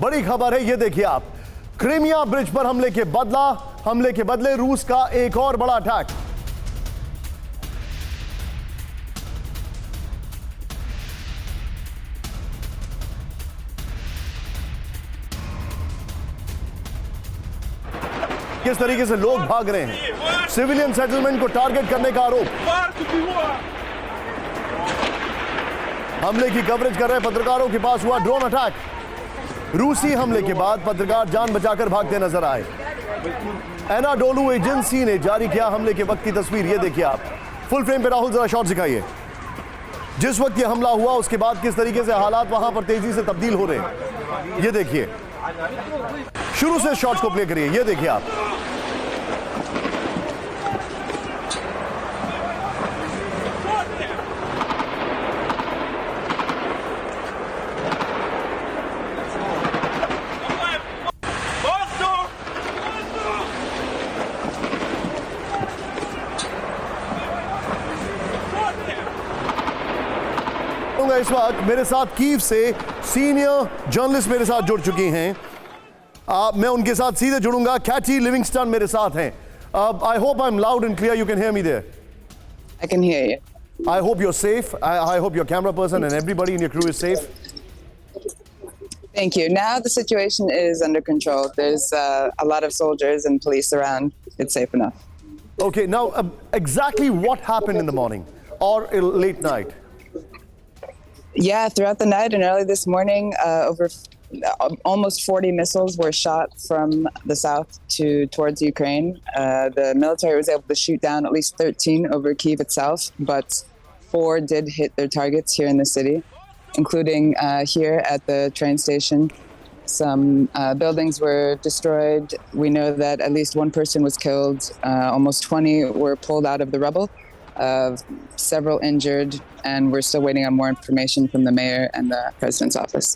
बड़ी खबर है, ये देखिए आप। क्रीमिया ब्रिज पर हमले के बदले रूस का एक और बड़ा अटैक। किस तरीके से लोग भाग रहे हैं। सिविलियन सेटलमेंट को टारगेट करने का आरोप। हमले की कवरेज कर रहे पत्रकारों के पास हुआ ड्रोन अटैक। रूसी हमले के बाद पत्रकार जान बचाकर भागते नजर आए। एनाडोलू एजेंसी ने जारी किया हमले के वक्त की तस्वीर, ये देखिए आप। फुल फ्रेम पे राहुल जरा शॉट दिखाइए। जिस वक्त ये हमला हुआ उसके बाद किस तरीके से हालात वहां पर तेजी से तब्दील हो रहे हैं, ये देखिए। शुरू से शॉट्स को प्ले करिए, ये देखिए आप। इस वक्त मेरे साथ कीव से सीनियर जर्नलिस्ट मेरे साथ जुड़ चुकी हैं। मैं उनके साथ सीधे जुड़ूंगा। कैटी लिविंगस्टन मेरे साथ हैं। I hope I am loud and clear, you can hear me there. I can hear you. I hope you're safe. I hope your camera person and everybody in your crew is safe. Thank you. Now the situation is under control. There's a lot of soldiers and police around. It's safe enough. Okay, now exactly what happened in the morning or late night? Yeah, throughout the night and early this morning, almost 40 missiles were shot from the south towards Ukraine. The military was able to shoot down at least 13 over Kyiv itself, but 4 did hit their targets here in the city, including here at the train station. Some buildings were destroyed. We know that at least 1 person was killed. Almost 20 were pulled out of the rubble. Several injured, and we're still waiting on more information from the mayor and the president's office.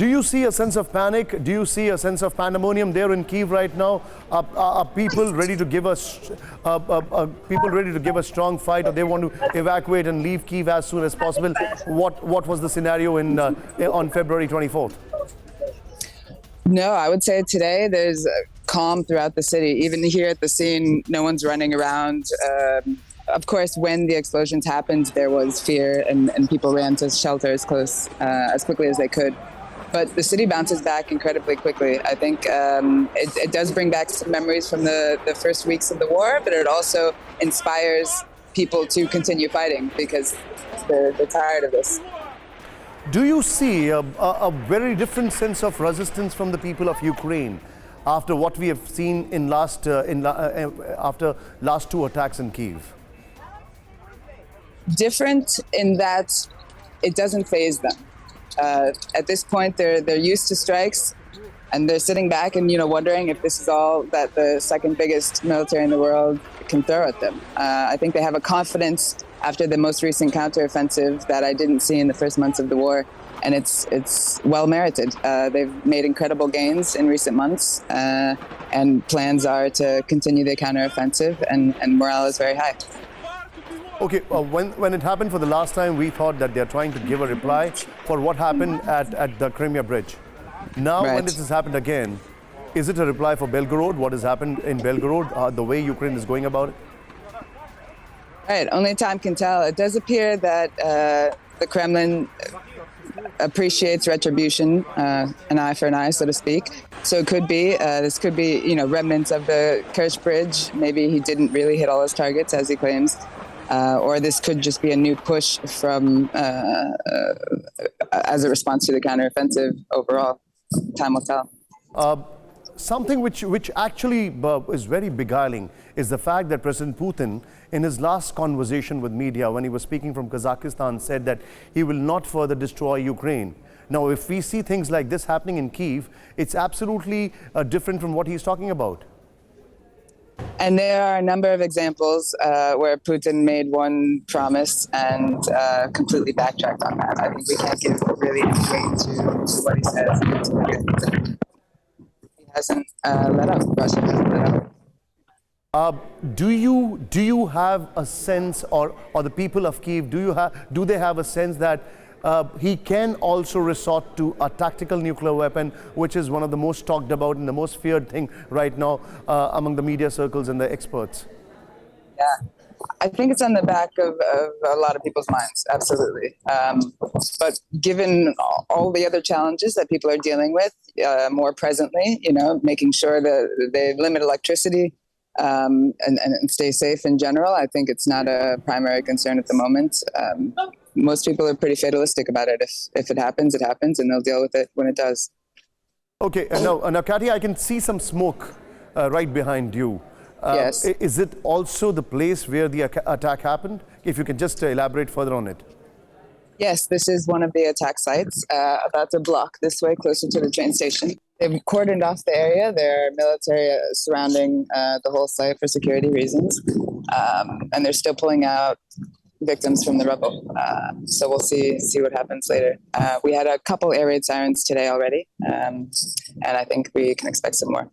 Do you see a sense of panic? Do you see a sense of pandemonium there in Kyiv right now? Are people ready to give us a strong fight, or they want to evacuate and leave Kyiv as soon as possible? What was the scenario on February 24th? No, I would say today there's calm throughout the city. Even here at the scene, no one's running around. Of course, when the explosions happened, there was fear and people ran to shelter as quickly as they could. But the city bounces back incredibly quickly. I think it does bring back some memories from the first weeks of the war, but it also inspires people to continue fighting because they're tired of this. Do you see a very different sense of resistance from the people of Ukraine after what we have seen after last 2 attacks in Kyiv? Different in that it doesn't faze them. At this point, they're used to strikes, and they're sitting back and wondering if this is all that the second biggest military in the world can throw at them. I think they have a confidence after the most recent counteroffensive that I didn't see in the first months of the war, and it's well merited. They've made incredible gains in recent months, and plans are to continue the counteroffensive, and morale is very high. Okay, when it happened for the last time, we thought that they're trying to give a reply for what happened at the Crimea bridge. Now, Right. when this has happened again, is it a reply for Belgorod? What has happened in Belgorod? The way Ukraine is going about it? Right, only time can tell. It does appear that the Kremlin appreciates retribution, an eye for an eye, so to speak. So it could be, this could be, remnants of the Kerch Bridge. Maybe he didn't really hit all his targets, as he claims. Or this could just be a new push from as a response to the counteroffensive overall. Time will tell. Something which actually is very beguiling is the fact that President Putin, in his last conversation with media, when he was speaking from Kazakhstan, said that he will not further destroy Ukraine. Now, if we see things like this happening in Kyiv, it's absolutely different from what he's talking about. And there are a number of examples where Putin made one promise and completely backtracked on that. I think we can't give really any weight to what he says. He hasn't let up. Russia hasn't let up. Do you have a sense, or the people of Kyiv, do they have a sense that he can also resort to a tactical nuclear weapon, which is one of the most talked about and the most feared thing right now among the media circles and the experts. Yeah, I think it's on the back of a lot of people's minds, absolutely. But given all the other challenges that people are dealing with more presently, making sure that they limit electricity and stay safe in general, I think it's not a primary concern at the moment. Most people are pretty fatalistic about it. If it happens, and they'll deal with it when it does. Okay, now, Katia, I can see some smoke right behind you. Yes. Is it also the place where the attack happened? If you can just elaborate further on it. Yes, this is one of the attack sites, about a block this way, closer to the train station. They've cordoned off the area. There are military surrounding the whole site for security reasons, and they're still pulling out victims from the rubble. So we'll see what happens later. We had a couple air raid sirens today already, and I think we can expect some more.